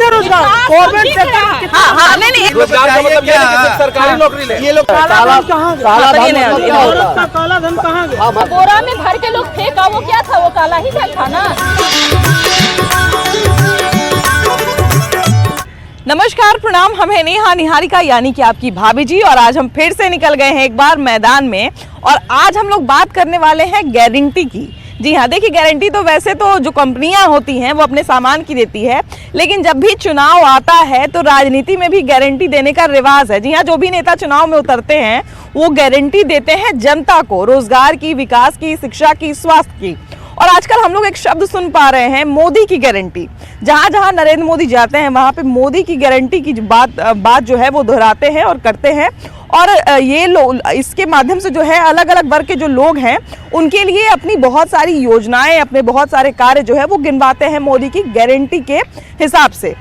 है रोजगार government sector. हाँ नहीं रोजगार का मतलब ये है कि सरकारी नौकरी ले। ये लोग काला धन कहाँ गया? भारत का काला धन कहाँ गया? बोरा में भर के लोग फेंका, वो क्या था? वो काला ही था ना। नमस्कार, प्रणाम। हम हैं नेहा निहारिका यानी कि आपकी भाभी जी, और आज हम फिर से निकल गए हैं एक बार मैदान में। और आज हम लोग बात करने वाले हैं गारंटी की। जी हाँ, देखिए, गारंटी तो वैसे तो जो कंपनियां होती हैं वो अपने सामान की देती है, लेकिन जब भी चुनाव आता है तो राजनीति में भी गारंटी देने का रिवाज है। जी हाँ, जो भी नेता चुनाव में उतरते हैं वो गारंटी देते हैं जनता को, रोजगार की, विकास की, शिक्षा की, स्वास्थ्य की। और आजकल हम लोग एक शब्द सुन पा रहे हैं, मोदी की गारंटी। जहां जहां नरेंद्र मोदी जाते हैं वहां पे मोदी की गारंटी की बात जो है वो दोहराते हैं और करते हैं। और ये लोग इसके माध्यम से जो है अलग अलग वर्ग के जो लोग हैं उनके लिए अपनी बहुत सारी योजनाएं, अपने बहुत सारे कार्य जो है वो गिनवाते हैं मोदी की गारंटी के हिसाब से।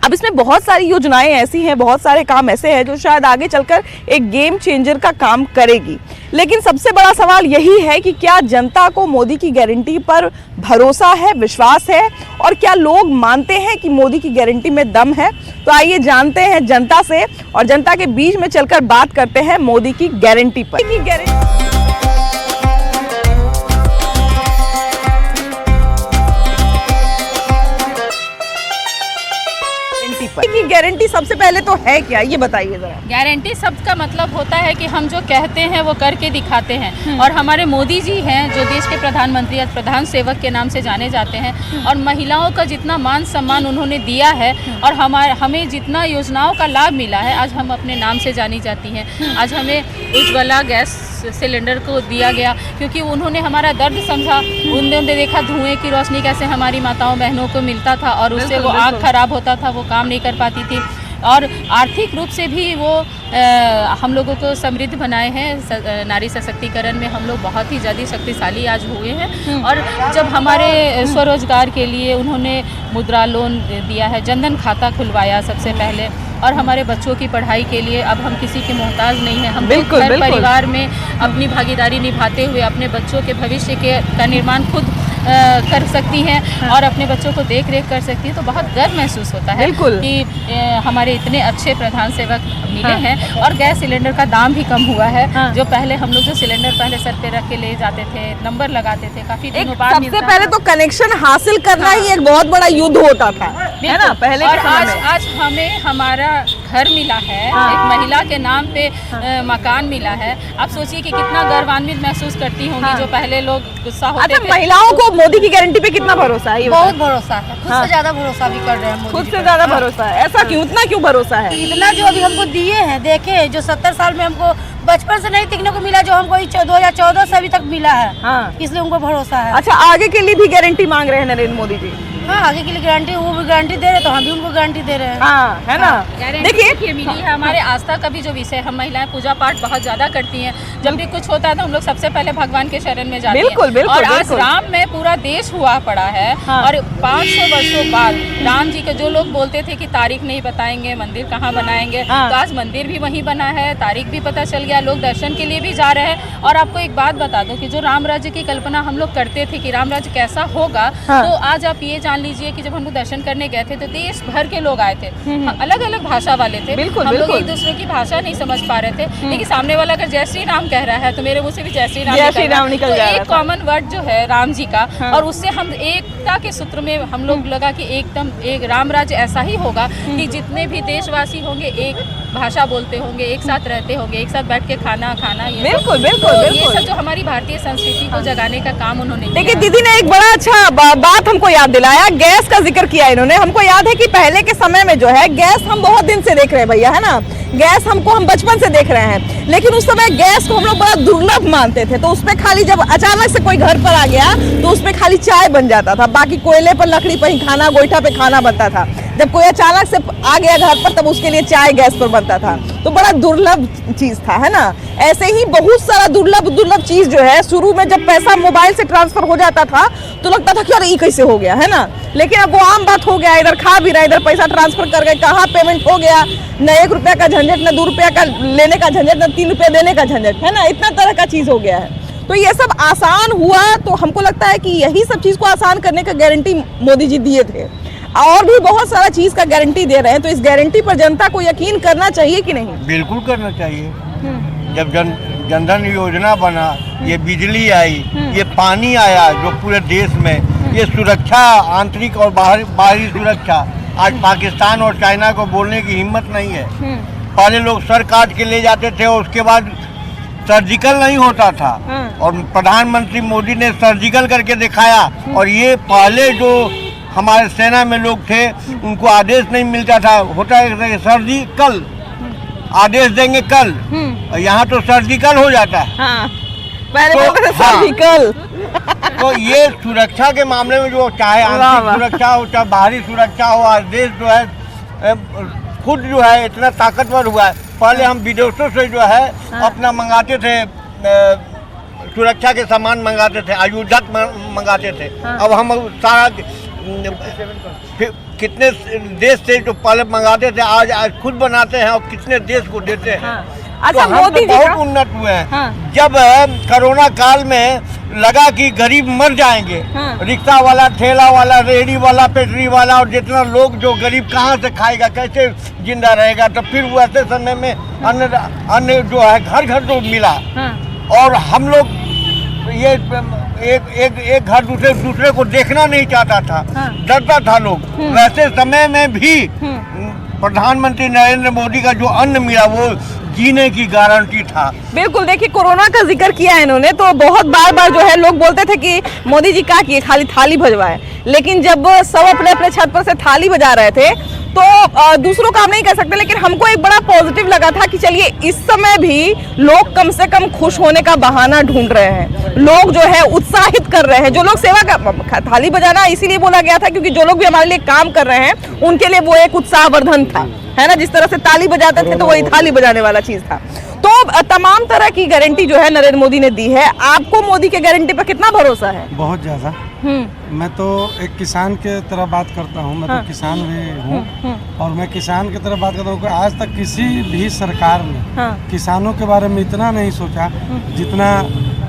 अब इसमें बहुत सारी योजनाएं ऐसी हैं, बहुत सारे काम ऐसे हैं जो शायद आगे चलकर एक गेम चेंजर का काम करेगी। लेकिन सबसे बड़ा सवाल यही है कि क्या जनता को मोदी की गारंटी पर भरोसा है, विश्वास है, और क्या लोग मानते हैं कि मोदी की गारंटी में दम है? तो आइए जानते हैं जनता से, और जनता के बीच में चलकर बात करते हैं मोदी की गारंटी पर। की गारंटी सबसे पहले तो है क्या, ये बताइए जरा। गारंटी शब्द का मतलब होता है कि हम जो कहते हैं वो करके दिखाते हैं। और हमारे मोदी जी हैं जो देश के प्रधानमंत्री या प्रधान सेवक के नाम से जाने जाते हैं, और महिलाओं का जितना मान सम्मान उन्होंने दिया है और हमें जितना योजनाओं का लाभ मिला है, आज हम अपने नाम से जानी जाती हैं। आज हमें उज्ज्वला गैस सिलेंडर को दिया गया क्योंकि उन्होंने हमारा दर्द समझा। उन्होंने देखा धुएं की रोशनी कैसे हमारी माताओं बहनों को मिलता था, और उससे वो आँख खराब होता था, वो काम नहीं कर पाती थी। और आर्थिक रूप से भी वो हम लोगों को समृद्ध बनाए हैं। नारी सशक्तिकरण में हम लोग बहुत ही ज़्यादा शक्तिशाली आज हुए हैं। और जब हमारे स्वरोजगार के लिए उन्होंने मुद्रा लोन दिया है, जनधन खाता खुलवाया सबसे पहले, और हमारे बच्चों की पढ़ाई के लिए अब हम किसी के मोहताज नहीं हैं। हम हर परिवार में अपनी भागीदारी निभाते हुए अपने बच्चों के भविष्य का निर्माण खुद कर सकती हैं और अपने बच्चों को देख रेख कर सकती है। तो बहुत गर्व महसूस होता है कि हमारे इतने अच्छे प्रधान सेवक मिले हैं। और गैस सिलेंडर का दाम भी कम हुआ है। जो पहले हम लोग जो सिलेंडर पहले सर पे रख के ले जाते थे, नंबर लगाते थे, काफी दिनों बाद सबसे पहले तो कनेक्शन हासिल करना ही एक बहुत बड़ा युद्ध होता था, है ना, पहले। और आज हमें हमारा घर मिला है, एक महिला के नाम पे मकान मिला है। आप सोचिए कि कितना गर्वान्वित महसूस करती होंगी जो पहले लोग गुस्सा होते थे। महिलाओं को मोदी की गारंटी पे कितना भरोसा है? बहुत भरोसा है, खुद से ज्यादा भरोसा भी कर रहे हैं। खुद से ज्यादा भरोसा है? ऐसा क्यों, इतना क्यों भरोसा है? इतना जो अभी हमको दिए हैं, देखे जो 70 साल में हमको बचपन से नहीं देखने को मिला, जो हमको 2014 से अभी तक मिला है, इसलिए हमको भरोसा है। अच्छा, आगे के लिए भी गारंटी मांग रहे हैं नरेंद्र मोदी जी? हाँ, आगे के लिए गारंटी, वो भी गारंटी दे रहे तो हम भी उनको गारंटी दे रहे हैं। हाँ, है ना। देखिए, मिली है हमारे आस्था का भी जो विषय। हम महिलाएं पूजा पाठ बहुत ज्यादा करती हैं। जब भी कुछ होता है तो हम लोग सबसे पहले भगवान के शरण में जाते हैं। और आज राम में पूरा देश हुआ पड़ा है। और 500 वर्षों बाद राम जी के जो लोग बोलते थे कि तारीख नहीं बताएंगे, मंदिर कहाँ बनाएंगे, तो आज मंदिर भी वहीं बना है, तारीख भी पता चल गया, लोग दर्शन के लिए भी जा रहे हैं। और आपको एक बात बता दूं कि जो राम राज्य की कल्पना हम लोग करते थे कि राम राज्य कैसा होगा, तो आज आप ये जान लीजिए कि जब हम लोग दर्शन करने गए थे तो देश भर के लोग आए थे। अलग अलग भाषा वाले थे। हम लोग एक दूसरे की भाषा नहीं समझ पा रहे थे, लेकिन सामने वाला अगर जय श्री राम कह रहा है तो मेरे मुंह से भी जय श्री राम निकल जाए। एक कॉमन वर्ड जो है राम जी का, और उससे हम एकता के सूत्र में हम लोग लगा कि एकदम एक राम राज्य ऐसा ही होगा कि जितने भी देशवासी होंगे एक भाषा बोलते होंगे, एक साथ रहते होंगे, एक साथ बैठ के खाना खाना। ये सब जो हमारी भारतीय संस्कृति को जगाने का काम उन्होंने किया। देखिए, दीदी ने एक बड़ा अच्छा बात हमको याद दिलाया, गैस का जिक्र किया इन्होंने। हमको याद है कि पहले के समय में जो है गैस हम बहुत दिन से देख रहे हैं भैया, है ना, गैस हम बचपन से देख रहे हैं। लेकिन उस समय गैस को हम लोग बड़ा दुर्लभ मानते थे। तो उसमें खाली जब अचानक से कोई घर पर आ गया तो उसमें खाली चाय बन जाता था, बाकी कोयले पर, लकड़ी पर ही खाना, गोईठा पे खाना बनता था। जब कोई अचानक से आ गया घर पर तब उसके लिए चाय गैस पर बनता था। तो बड़ा दुर्लभ चीज था, है ना। ऐसे ही बहुत सारा दुर्लभ चीज जो है, शुरू में जब पैसा मोबाइल से ट्रांसफर हो जाता था तो लगता था कि अरे ये कैसे हो गया, है ना। लेकिन अब वो आम बात हो गया, इधर खा भी रहा, इधर पैसा ट्रांसफर कर गए, कहाँ पेमेंट हो गया, न 1 रुपया का झंझट, न 2 रुपया का लेने का झंझट, न 3 रुपया देने का झंझट, है ना। इतना तरह का चीज हो गया है। तो ये सब आसान हुआ, तो हमको लगता है कि यही सब चीज को आसान करने का गारंटी मोदी जी दिए थे। और भी बहुत सारा चीज का गारंटी दे रहे हैं, तो इस गारंटी पर जनता को यकीन करना चाहिए कि नहीं? बिल्कुल करना चाहिए। जब जनधन योजना बना, ये बिजली आई, ये पानी आया जो पूरे देश में, ये सुरक्षा, आंतरिक और बाहरी सुरक्षा, आज पाकिस्तान और चाइना को बोलने की हिम्मत नहीं है। पहले लोग सर काट के ले जाते थे और उसके बाद सर्जिकल नहीं होता था, और प्रधानमंत्री मोदी ने सर्जिकल करके दिखाया। और ये पहले जो हमारे सेना में लोग थे उनको आदेश नहीं मिलता था, होता है सर्जिकल, आदेश देंगे कल, और यहाँ तो सर्जिकल हो जाता है। हाँ, पहले तो, तो सर्जिकल। तो ये सुरक्षा के मामले में जो चाहे आंतरिक सुरक्षा हो चाहे बाहरी सुरक्षा हो, आज देश जो है खुद जो है इतना ताकतवर हुआ है। पहले हम विदेशों से जो है अपना मंगाते थे, सुरक्षा के सामान मंगाते थे, आयुधक मंगाते थे। अब हम सारा कितने देश से जो पहले मंगाते थे आज खुद बनाते हैं और कितने देश को देते हैं। अच्छा, तो हम मोदी तो जी बहुत उन्नत हुए हैं। जब कोरोना काल में लगा कि गरीब मर जाएंगे, रिक्शा वाला, ठेला वाला, रेहड़ी वाला, पेटरी वाला और जितना लोग जो गरीब कहाँ से खाएगा, कैसे जिंदा रहेगा, तो फिर वो ऐसे समय में अन्न जो है घर घर तो मिला। और हम लोग ये एक घर दूसरे को देखना नहीं चाहता था, डरता था लोग। वैसे समय में भी प्रधानमंत्री नरेंद्र मोदी का जो अन्न मिला वो जीने की गारंटी था। बिल्कुल, देखिए कोरोना का जिक्र किया है इन्होंने, तो बहुत बार जो है लोग बोलते थे कि मोदी जी क्या किए, खाली थाली बजवाए। लेकिन जब सब अपने अपने छत पर से थाली बजा रहे थे तो दूसरों का हम नहीं कह सकते, लेकिन हमको एक बड़ा पॉजिटिव लगा था कि चलिए इस समय भी लोग कम से कम खुश होने का बहाना ढूंढ रहे हैं, लोग जो है उत्साहित कर रहे हैं। जो लोग सेवा का थाली बजाना इसीलिए बोला गया था क्योंकि जो लोग भी हमारे लिए काम कर रहे हैं उनके लिए वो एक उत्साहवर्धन था, है ना। जिस तरह से ताली बजाते थे तो वही थाली बजाने वाला चीज था। तो तमाम तरह की गारंटी जो है नरेंद्र मोदी ने दी है। आपको मोदी के गारंटी पर कितना भरोसा है? बहुत ज़्यादा। मैं तो एक किसान के तरह बात करता हूँ, मैं तो किसान भी हूँ, और मैं किसान की तरह बात करता हूँ कि आज तक किसी भी सरकार ने किसानों के बारे में इतना नहीं सोचा जितना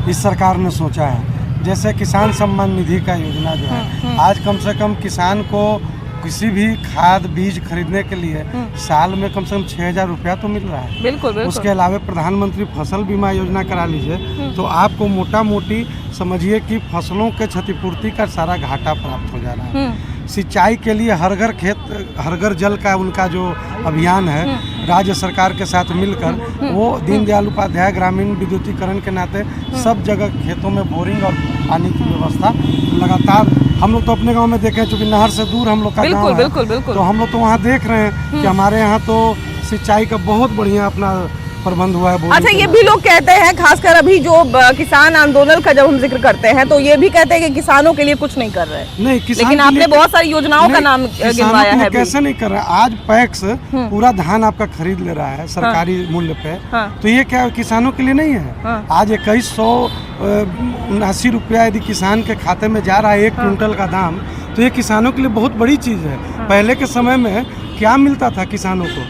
इस सरकार ने सोचा है। जैसे किसान सम्मान निधि का योजना जो है, आज कम से कम किसान को किसी भी खाद बीज खरीदने के लिए साल में कम से कम 6,000 रुपया तो मिल रहा है। बिल्कुल। उसके अलावा प्रधानमंत्री फसल बीमा योजना करा लीजिए तो आपको मोटा मोटी समझिए कि फसलों के क्षतिपूर्ति का सारा घाटा प्राप्त हो जा रहा है। सिंचाई के लिए हर घर खेत हर घर जल का उनका जो अभियान है राज्य सरकार के साथ मिलकर, वो दीनदयाल उपाध्याय ग्रामीण विद्युतीकरण के नाते सब जगह खेतों में बोरिंग और पानी की व्यवस्था लगातार। हम लोग तो अपने गांव में देखे, चूँकि नहर से दूर हम लोग का गांव है, बिल्कुल। तो हम लोग तो वहाँ देख रहे हैं कि हमारे यहाँ तो सिंचाई का बहुत बढ़िया अपना प्रबंध हुआ है। अच्छा, ये भी लोग कहते हैं, खासकर अभी जो किसान आंदोलन का जब हम जिक्र करते हैं तो ये भी कहते हैं कि किसानों के लिए कुछ नहीं कर रहे। नहीं, लेकिन आपने बहुत सारी योजनाओं का नाम गिनवाया है। कैसे नहीं कर रहे? आज पैक्स पूरा धान आपका खरीद ले रहा है सरकारी मूल्य पे, तो ये क्या किसानों के लिए नहीं है? आज 2179 रुपया यदि किसान के खाते में जा रहा है 1 क्विंटल का दाम, तो ये किसानों के लिए बहुत बड़ी चीज है। पहले के समय में क्या मिलता था किसानों को?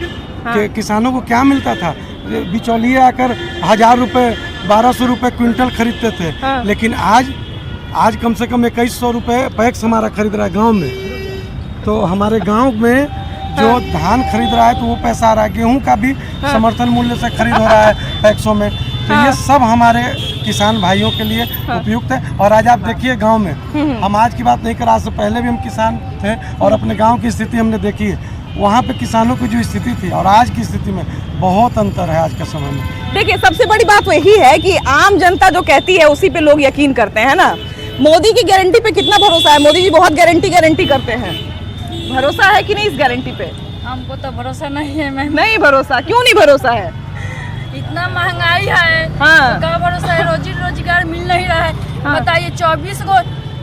किसानों को क्या मिलता था? बिचौलिए आकर 1,000 रुपये 1,200 रुपये क्विंटल खरीदते थे। लेकिन आज कम से कम 2,100 रुपये पैक्स हमारा खरीद रहा है गांव में। तो हमारे गांव में जो धान खरीद रहा है तो वो पैसा आ रहा है, गेहूं का भी समर्थन मूल्य से खरीद हो रहा है पैक्सों में। तो ये सब हमारे किसान भाइयों के लिए उपयुक्त है। और आज आप देखिए गांव में, हम आज की बात नहीं कर, आज से पहले भी हम किसान थे और अपने गाँव की स्थिति हमने देखी है। वहाँ पे किसानों की जो स्थिति थी और आज की स्थिति में बहुत अंतर है आज के समय में। देखिए, सबसे बड़ी बात तो यही है कि आम जनता जो कहती है उसी पे लोग यकीन करते हैं ना। मोदी की गारंटी पे कितना भरोसा है? मोदी जी बहुत गारंटी करते हैं, भरोसा है कि नहीं इस गारंटी पे? हमको तो भरोसा नहीं है मैम। नहीं भरोसा? क्यों नहीं भरोसा है? इतना महंगाई है, तो क्या भरोसा है? रोजी रोजगार मिल नहीं रहा है। बताइए, 24 को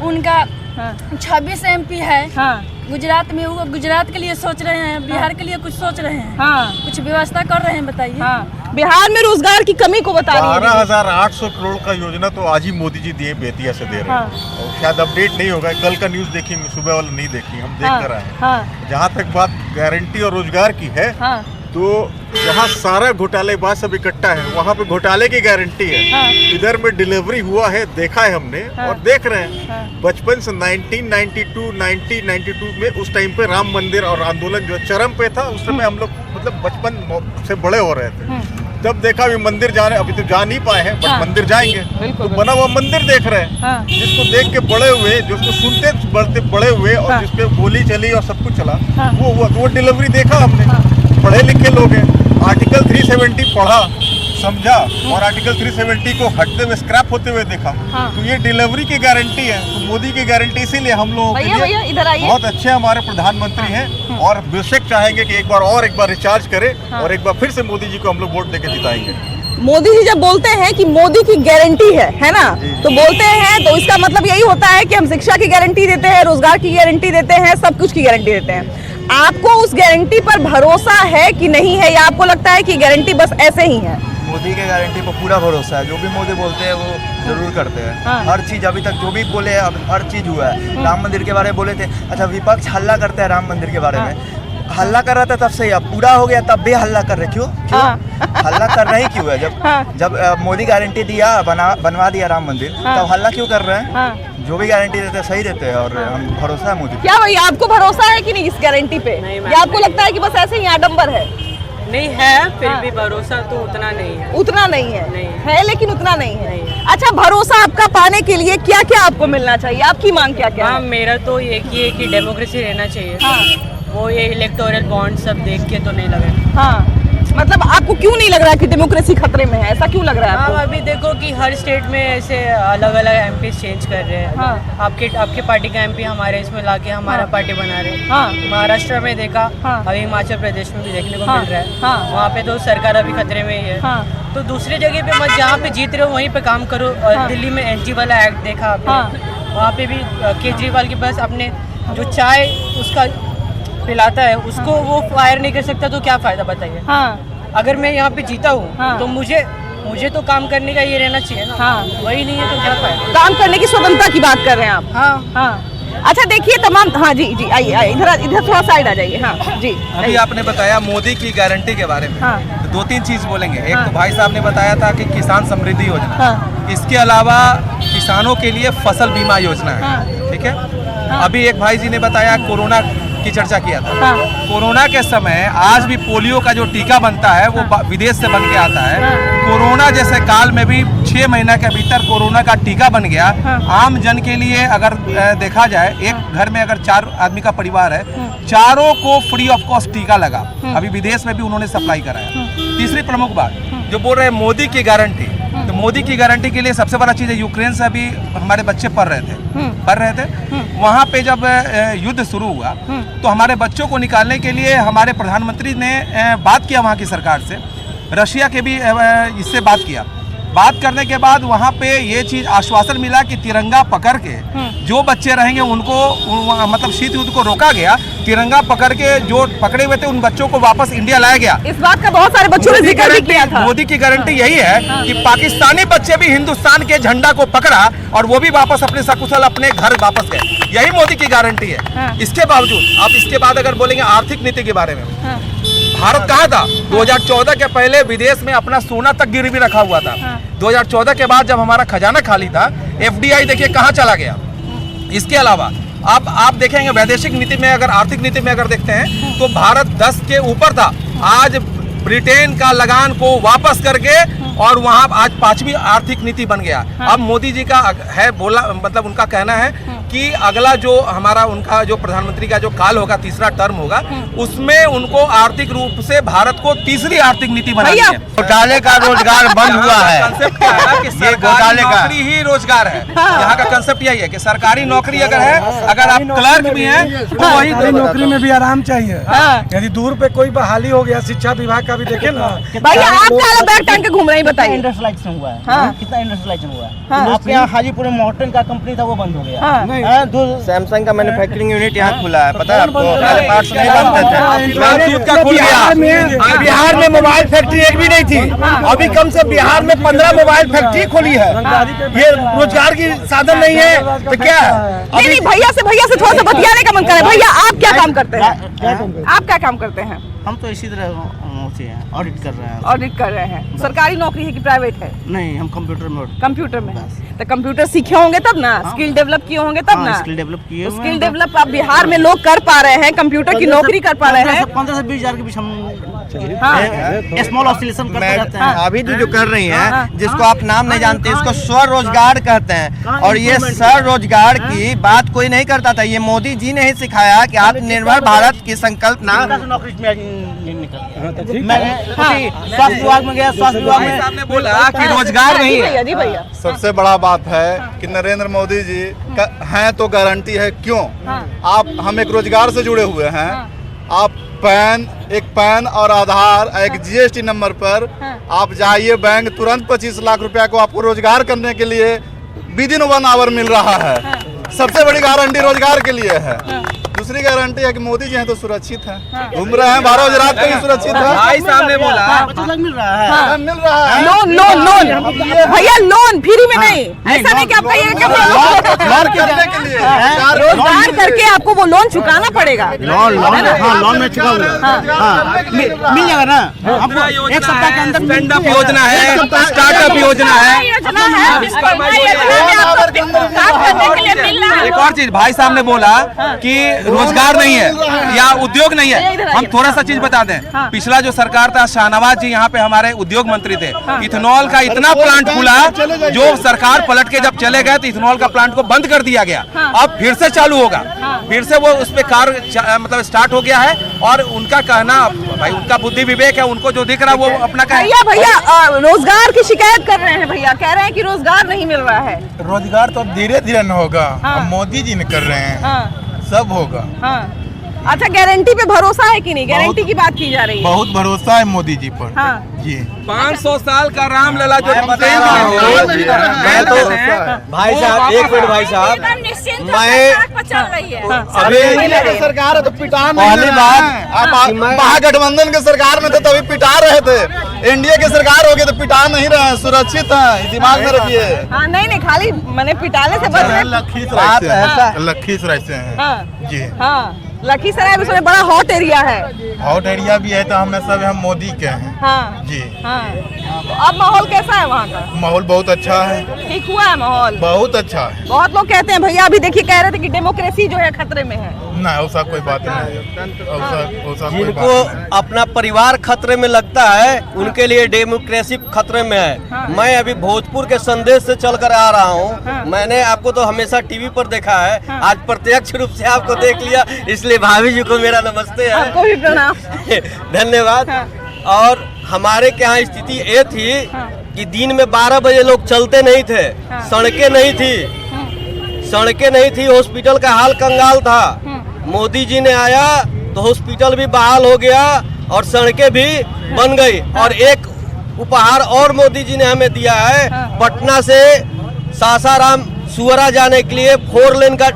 उनका 26 MP है। गुजरात में वो गुजरात के लिए सोच रहे हैं, बिहार के लिए कुछ सोच रहे हैं, कुछ व्यवस्था कर रहे हैं। बताइए, बिहार में रोजगार की कमी को बता रही है। 12,800 करोड़ का योजना तो आज ही मोदी जी दिए, बेतिया से दे रहे हैं। और शायद अपडेट नहीं होगा, कल का न्यूज़ देखी, सुबह वाला नहीं देखी, हम देख कर आए हैं। जहाँ तक बात गारंटी और रोजगार की है, तो जहाँ सारा घोटालेबाज सब इकट्ठा है वहाँ पे घोटाले की गारंटी है। इधर में डिलीवरी हुआ है, देखा है हमने और देख रहे हैं। बचपन से 1992 में उस टाइम पे राम मंदिर और आंदोलन जो चरम पे था, उस समय हम लोग मतलब बचपन से बड़े हो रहे थे। जब देखा अभी मंदिर जाने, अभी तो जा नहीं पाए हैं बट मंदिर जाएंगे, तो बना हुआ मंदिर देख रहे हैं। जिसको देख के बड़े हुए, जिसको सुनते बढ़ते बड़े हुए और जिसपे गोली चली और सब कुछ चला, वो डिलीवरी देखा हमने। पढ़े लिखे लोग हैं, आर्टिकल 370 पढ़ा समझा और आर्टिकल 370 को हटते हुए स्क्रैप होते हुए देखा। तो ये डिलीवरी की गारंटी है। तो मोदी की गारंटी इसीलिए हम लोगों के लिए बहुत अच्छे हमारे प्रधानमंत्री हैं और बेशक चाहेंगे कि एक बार रिचार्ज करें और एक बार फिर से मोदी जी को हम लोग वोट देकर जिताएंगे। मोदी जी जब बोलते हैं कि मोदी की गारंटी है ना, तो बोलते हैं तो इसका मतलब यही होता है कि हम शिक्षा की गारंटी देते हैं, रोजगार की गारंटी देते हैं, सब कुछ की गारंटी देते हैं। आपको उस गारंटी पर भरोसा है कि नहीं है, या आपको लगता है कि गारंटी बस ऐसे ही है? मोदी के गारंटी पर पूरा भरोसा है। जो भी मोदी बोलते हैं वो जरूर करते हैं। हर चीज अभी तक जो भी बोले हर चीज हुआ है। राम मंदिर के बारे में बोले थे, अच्छा विपक्ष हल्ला करता है राम मंदिर के बारे में, हल्ला कर रहा था तब से, अब पूरा हो गया तब भी हल्ला कर रहे क्यों? हल्ला कर रहे क्यों है? जब मोदी गारंटी दिया, बनवा दिया राम मंदिर, तब हल्ला क्यों कर रहे हैं? जो भी गारंटी देते हैं सही देते हैं और हम भरोसा है मोदी। क्या भैया आपको भरोसा है कि नहीं इस गारंटी पे, या आपको लगता है कि बस ऐसे ही आडंबर है? नहीं है, फिर भी भरोसा तो उतना नहीं है। उतना नहीं है, लेकिन उतना नहीं है। अच्छा, भरोसा आपका पाने के लिए क्या क्या आपको मिलना चाहिए? आपकी मांग क्या क्या है? मेरा तो एक ही है कि डेमोक्रेसी रहना चाहिए। वो ये इलेक्टोरल बॉन्ड सब देख के तो नहीं लगा। मतलब आपको क्यों नहीं लग रहा है कि डेमोक्रेसी खतरे में है? ऐसा क्यों लग रहा है आपको? अभी देखो कि हर स्टेट में ऐसे अलग अलग एमपी चेंज कर रहे हैं। आपके पार्टी का एमपी हमारे इसमें लाके हमारा पार्टी बना रहे हैं। महाराष्ट्र में देखा, अभी हिमाचल प्रदेश में भी देखने को मिल रहा है। वहाँ पे तो सरकार अभी खतरे में ही है। तो दूसरी जगह पे मत, जहाँ पे जीत रहे हो वहीं पे काम करो। और दिल्ली में एनजी वाला एक्ट देखा आपने, वहाँ पे भी केजरीवाल की बस अपने जो चाय उसका पिलाता है उसको वो फायर नहीं कर सकता, तो क्या फायदा बताइए? अगर मैं यहाँ पे जीता हूँ तो मुझे तो काम करने का ये रहना चाहिए ना। वही नहीं है तो क्या फायदा? काम करने की स्वतंत्रता की बात कर रहे हैं आप? अच्छा देखिए तमाम, जी आइए इधर थोड़ा साइड आ जाइए। जी अभी आपने बताया मोदी की गारंटी के बारे में, तो दो तीन चीज बोलेंगे। एक तो भाई साहब ने बताया था कि किसान समृद्धि योजना, इसके अलावा किसानों के लिए फसल बीमा योजना है, ठीक है। अभी एक भाई जी ने बताया कोरोना की चर्चा किया था। कोरोना के समय आज भी पोलियो का जो टीका बनता है वो विदेश से बन के आता है। कोरोना जैसे काल में भी 6 महीना के भीतर कोरोना का टीका बन गया। आम जन के लिए अगर देखा जाए, एक घर में अगर 4 आदमी का परिवार है, चारों को फ्री ऑफ कॉस्ट टीका लगा। अभी विदेश में भी उन्होंने सप्लाई कराया। तीसरी प्रमुख बात जो बोल रहे हैं मोदी की गारंटी, तो मोदी की गारंटी के लिए सबसे बड़ा चीज़ है, यूक्रेन से अभी हमारे बच्चे पढ़ रहे थे। वहाँ पे जब युद्ध शुरू हुआ तो हमारे बच्चों को निकालने के लिए हमारे प्रधानमंत्री ने बात किया वहाँ की सरकार से, रशिया के भी इससे बात किया। बात करने के बाद वहाँ पे ये चीज आश्वासन मिला कि तिरंगा पकड़ के जो बच्चे रहेंगे उनको मतलब शीत युद्ध को रोका गया। तिरंगा पकड़ के जो पकड़े हुए थे उन बच्चों को वापस इंडिया लाया गया। इस बात का बहुत सारे बच्चों ने जिक्र भी किया था। मोदी की गारंटी यही है कि पाकिस्तानी बच्चे भी हिंदुस्तान के झंडा को पकड़ा और वो भी वापस अपने सकुशल अपने घर वापस गए। यही मोदी की गारंटी है। इसके बावजूद आप इसके बाद अगर बोलेंगे आर्थिक नीति के बारे में, भारत कहाँ था 2014 के पहले? विदेश में अपना सोना तक गिरवी रखा हुआ था। 2014 के बाद जब हमारा खजाना खाली था, FDI देखिए कहाँ चला गया। इसके अलावा आप देखेंगे वैदेशिक नीति में, अगर आर्थिक नीति में अगर देखते हैं तो भारत 10 के ऊपर था। आज ब्रिटेन का लगान को वापस करके और वहाँ आज 5वीं आर्थिक नीति बन गया। अब मोदी जी का है बोला, मतलब उनका कहना है कि अगला जो हमारा उनका जो प्रधानमंत्री का जो काल होगा, तीसरा टर्म होगा, उसमें उनको आर्थिक रूप से भारत को तीसरी आर्थिक नीति बनानी है। घोटाले का रोजगार बंद हुआ है। कंसेप्ट क्या है कि सरकारी नौकरी ही रोजगार है। यहाँ का कंसेप्ट यही है कि सरकारी नौकरी अगर है, अगर आप क्लर्क भी हैं तो वही नौकरी में भी आराम चाहिए। यदि दूर पे कोई बहाली हो गया, शिक्षा विभाग का भी देखे ना। भैया आप क्या बैग टांग के घूम रहे हैं, बताइए। इंडस्ट्रियलाइजेशन हुआ है, कितना इंडस्ट्रियलाइजेशन हुआ है? आपके यहाँ हाजीपुर में मॉर्टन का कंपनी था वो बंद हो गया। सैमसंग का मैन्युफैक्चरिंग यूनिट यहाँ खुला है, पता है आपको? पहले पार्ट्स नहीं बनते थे, दूध का खुल गया। बिहार में मोबाइल फैक्ट्री एक भी नहीं थी, अभी कम से बिहार में 15 मोबाइल फैक्ट्री खोली है। ये रोजगार की साधन नहीं है तो क्या है? नहीं, भैया से थोड़ा सा बतियाने का मन कर रहा है। भैया आप क्या काम करते हैं? आप क्या काम करते हैं? हम तो इसी तरह ऑडिट कर रहे हैं। ऑडिट कर रहे हैं। सरकारी नौकरी है कि प्राइवेट है? नहीं, हम कंप्यूटर में कंप्यूटर में। तो कंप्यूटर सीखे होंगे तब ना, स्किल डेवलप किए होंगे तब ना। स्किल डेवलप किए। स्किल डेवलप आप बिहार में लोग कर पा रहे हैं, कंप्यूटर की नौकरी कर पा रहे हैं। 15 से 20 हजार के बीच हम स्मॉल ऑसिलेशन करते जाते हैं। अभी जो कर रही हैं, जिसको आप नाम नहीं जानते, इसको स्वरोजगार कहते हैं। और ये स्वरोजगार की बात कोई नहीं करता था, ये मोदी जी ने ही सिखाया कि आत्मनिर्भर भारत की संकल्पना। स्वास्थ्य विभाग में गया, स्वास्थ्य विभाग में सामने बोला कि रोजगार नहीं है। जी भैया, सबसे बड़ा बात है कि नरेंद्र मोदी जी हैं तो गारंटी है। क्यों? आप हम एक रोजगार से जुड़े हुए हैं। आप एक पैन और आधार, एक जीएसटी नंबर पर आप जाइए बैंक, तुरंत 25 लाख रुपया को आपको रोजगार करने के लिए विदिन 1 आवर मिल रहा है। सबसे बड़ी गारंटी रोजगार के लिए है। दूसरी गारंटी है कि मोदी जी हैं तो सुरक्षित हैं, घूम रहे हैं 12 बजे रात को भी सुरक्षित है। भाई सामने बोला 50 लाख मिल रहा है। मिल रहा है लोन भैया, लोन फ्री में नहीं। ऐसा नहीं कि आप कहिएगा रोजगार करके आपको वो लोन चुकाना पड़ेगा। लोन में चुका मिल जाएगा ना आपको। एक सप्ताह के अंदर स्टैंड अप योजना है, स्टार्टअप योजना है। एक और चीज भाई साहब ने बोला कि रोजगार नहीं है या उद्योग नहीं है। हम थोड़ा सा चीज बता दें, पिछला जो सरकार था, शाहनवाज जी यहाँ पे हमारे उद्योग मंत्री थे। इथेनॉल का इतना प्लांट खुला, जो सरकार पलट के जब चले गए तो इथेनॉल का प्लांट को बंद कर दिया गया। अब फिर से चालू होगा, फिर से वो उस पे कार्य मतलब स्टार्ट हो गया है। और उनका कहना, भाई उनका बुद्धि विवेक है, उनको जो दिख रहा है वो अपना भैया रोजगार की शिकायत कर रहे हैं। भैया कह रहे हैं कि रोजगार नहीं मिल रहा है। रोजगार तो अब धीरे धीरे न होगा, अब मोदी जी ने कर रहे हैं, सब होगा। अच्छा, गारंटी पे भरोसा है कि नहीं? गारंटी की बात की जा रही है। बहुत भरोसा है मोदी जी पर। जी 500 साल का रामलला जो बता रहा हूँ मैं तो भाई साहब, एक मिनट भाई साहब, अभी सरकार है तो पिटा पहली बात, आप महागठबंधन के सरकार में थे तभी पिटा रहे थे, एनडीए के सरकार हो गए तो पिटा नहीं रहे हैं, सुरक्षित हैं, दिमाग में रखिए। नहीं, खाली मैंने पिटाले से बच रहे। लखीसराय से हैं जी। लखीसराय में बड़ा हॉट एरिया है। हॉट एरिया भी है तो हम मोदी के हैं जी। तो अब माहौल कैसा है वहाँ का? माहौल बहुत अच्छा है, ठीक हुआ है माहौल, बहुत अच्छा है। बहुत लोग कहते हैं भैया, अभी देखिए कह रहे थे कि डेमोक्रेसी जो है खतरे में है। ना, ऐसा कोई बात नहीं। जिनको अपना परिवार खतरे में लगता है उनके लिए डेमोक्रेसी खतरे में है। मैं अभी भोजपुर के संदेश से चल कर आ रहा हूँ। मैंने आपको तो हमेशा टीवी पर देखा है, आज प्रत्यक्ष रूप से आपको देख लिया, इसलिए भाभी जी को मेरा नमस्ते है। आपको भी प्रणाम। धन्यवाद। और हमारे के यहाँ स्थिति ये थी कि दिन में 12 बजे लोग चलते नहीं थे, सड़कें नहीं थी, हॉस्पिटल का हाल कंगाल था। मोदी जी ने आया तो हॉस्पिटल भी बहाल हो गया और सड़कें भी बन गई। और एक उपहार और मोदी जी ने हमें दिया है, पटना से सासाराम सुअरा जाने के लिए 4 लेन का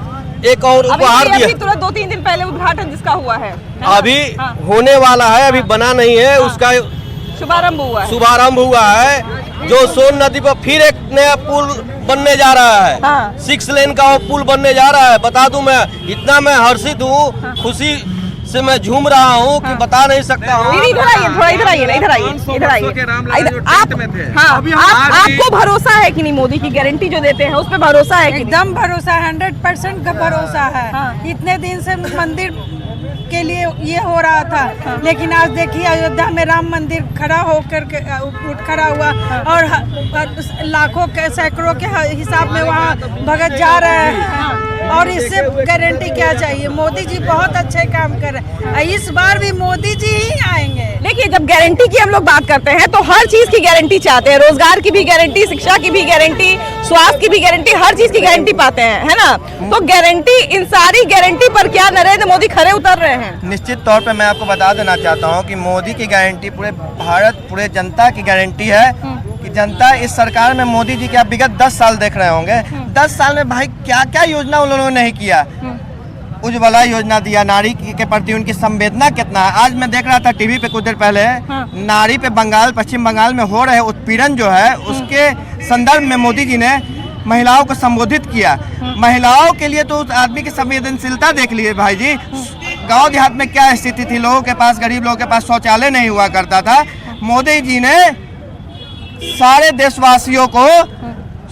एक और उपहार दिया। तुरंत 2-3 दिन पहले उद्घाटन जिसका हुआ है, अभी होने वाला है, अभी बना नहीं है, उसका शुभारंभ हुआ है। जो सोन नदी पर फिर एक नया पुल बनने जा रहा है, 6 लेन का वो पुल बनने जा रहा है। बता दूं, मैं इतना हर्षित हूँ, खुशी से मैं झूम रहा हूँ कि बता नहीं सकता हूँ। इधर आइए। आपको भरोसा है कि नहीं? मोदी की गारंटी जो देते हैं उस पर भरोसा है? एकदम भरोसा, 100% का भरोसा है। इतने दिन से मंदिर के लिए ये हो रहा था, लेकिन आज देखिए अयोध्या में राम मंदिर खड़ा हुआ और लाखों के सैकड़ों के हिसाब में वहाँ भगत जा रहे हैं। और इससे गारंटी क्या चाहिए? मोदी जी बहुत अच्छे काम कर रहे हैं, इस बार भी मोदी जी ही आएंगे। देखिए, जब गारंटी की हम लोग बात करते हैं तो हर चीज की गारंटी चाहते हैं, रोजगार की भी गारंटी, शिक्षा की भी गारंटी, स्वास्थ्य की भी गारंटी, हर चीज की गारंटी पाते हैं, है ना? तो गारंटी, इन सारी गारंटी पर क्या नरेंद्र मोदी खरे उतर रहे हैं? निश्चित तौर पे मैं आपको बता देना चाहता हूँ कि मोदी की गारंटी पूरे भारत, पूरे जनता की गारंटी है कि जनता इस सरकार में मोदी जी के आप विगत 10 साल देख रहे होंगे, 10 साल में भाई क्या क्या योजना उन लोगों ने नहीं किया। उज्ज्वला योजना दिया, नारी के प्रति उनकी संवेदना कितना है। आज मैं देख रहा था टीवी पे कुछ देर पहले, नारी पे पश्चिम बंगाल में हो रहे उत्पीड़न जो है उसके संदर्भ में मोदी जी ने महिलाओं को संबोधित किया। महिलाओं के लिए तो उस आदमी की संवेदनशीलता देख लिए भाई जी। गांव देहात में क्या स्थिति थी, लोगों के पास, गरीब लोगों के पास शौचालय नहीं हुआ करता था। मोदी जी ने सारे देशवासियों को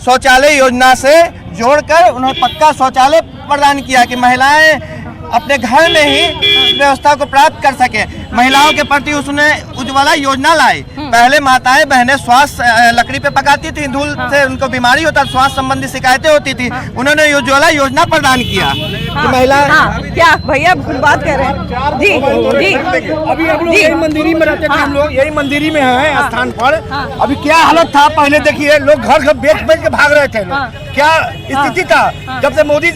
शौचालय योजना से जोड़कर उन्हें पक्का शौचालय प्रदान किया कि महिलाएं अपने घर में ही व्यवस्था को प्राप्त कर सके। महिलाओं के प्रति उसने उज्ज्वला योजना लाई। पहले माताएं बहनें स्वास्थ्य लकड़ी पे पकाती थी, धूल से उनको बीमारी होता, स्वास्थ्य संबंधी शिकायतें होती थी, उन्होंने उज्ज्वला योजना प्रदान किया कि महिला। क्या भैया बात कर रहे हैं जी जी। अभी हम लोग यही मंदिरी में रहते थे, हम लोग यही मंदिरी में हैं स्थान पर। अभी क्या हालत था पहले देखिए, लोग घर बेच के भाग रहे थे। क्या स्थिति था जब से मोदी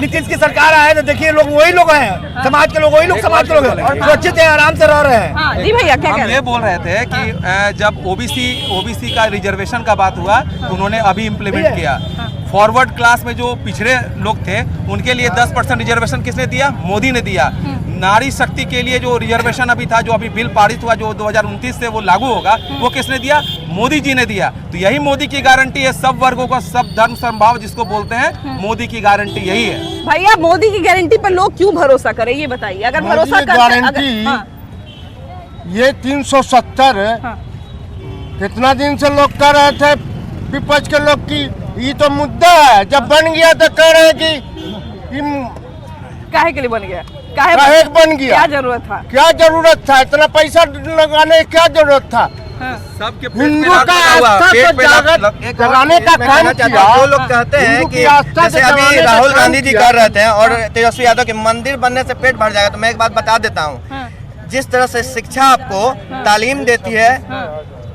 नीतीश की सरकार आए तो देखिए लोग वही लोग हैं, समाज के लोग वही लोग समाज के लोग हैं, सुरक्षित है, आराम से रह रहे हैं। जी भैया क्या हम ये बोल रहे थे कि जब ओबीसी का रिजर्वेशन का बात हुआ तो उन्होंने अभी इम्प्लीमेंट किया। फॉरवर्ड क्लास में जो पिछड़े लोग थे उनके लिए 10% रिजर्वेशन किसने दिया? मोदी ने दिया। नारी शक्ति के लिए जो रिजर्वेशन अभी था, जो अभी बिल पारित हुआ, जो 2029 से वो लागू होगा, वो किसने दिया? मोदी जी ने दिया। तो यही मोदी की गारंटी है, सब वर्गों का, सब धर्म समभाव जिसको बोलते हैं, मोदी की गारंटी यही है। भैया मोदी की गारंटी पर लोग क्यों भरोसा करें, ये बताइए। अगर भरोसा ये 370 कितना दिन से लोग कर रहे थे, विपक्ष के लोग की ये तो मुद्दा है। जब बन गया तो कह रहे हैं कि काहे के लिए बन गया, काहे बन गया, क्या जरूरत था, क्या जरूरत था, इतना पैसा लगाने की क्या जरूरत था। सबके हिंदू का आस्था को जगाने का काम किया। जो लोग कहते हैं कि जैसे अभी राहुल गांधी जी कर रहे थे और तेजस्वी यादव के मंदिर बनने से पेट भर जाएगा, तो मैं एक बात बता देता हूँ। जिस तरह से शिक्षा आपको तालीम देती है,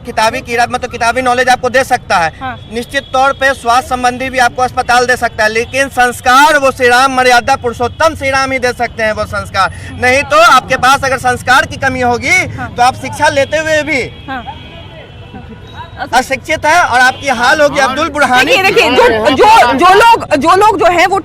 किताबी कीड़ा मतलब किताबी नॉलेज आपको दे सकता है, निश्चित तौर पे स्वास्थ्य संबंधी भी आपको अस्पताल दे सकता है, लेकिन संस्कार वो श्री राम मर्यादा पुरुषोत्तम श्री राम ही दे सकते हैं वो संस्कार। नहीं तो आपके पास अगर संस्कार की कमी होगी तो आप शिक्षा लेते हुए भी अशिक्षित है और आपकी हाल होगी अब्दुल बुरहानी। देखिए जो लोग जो है वो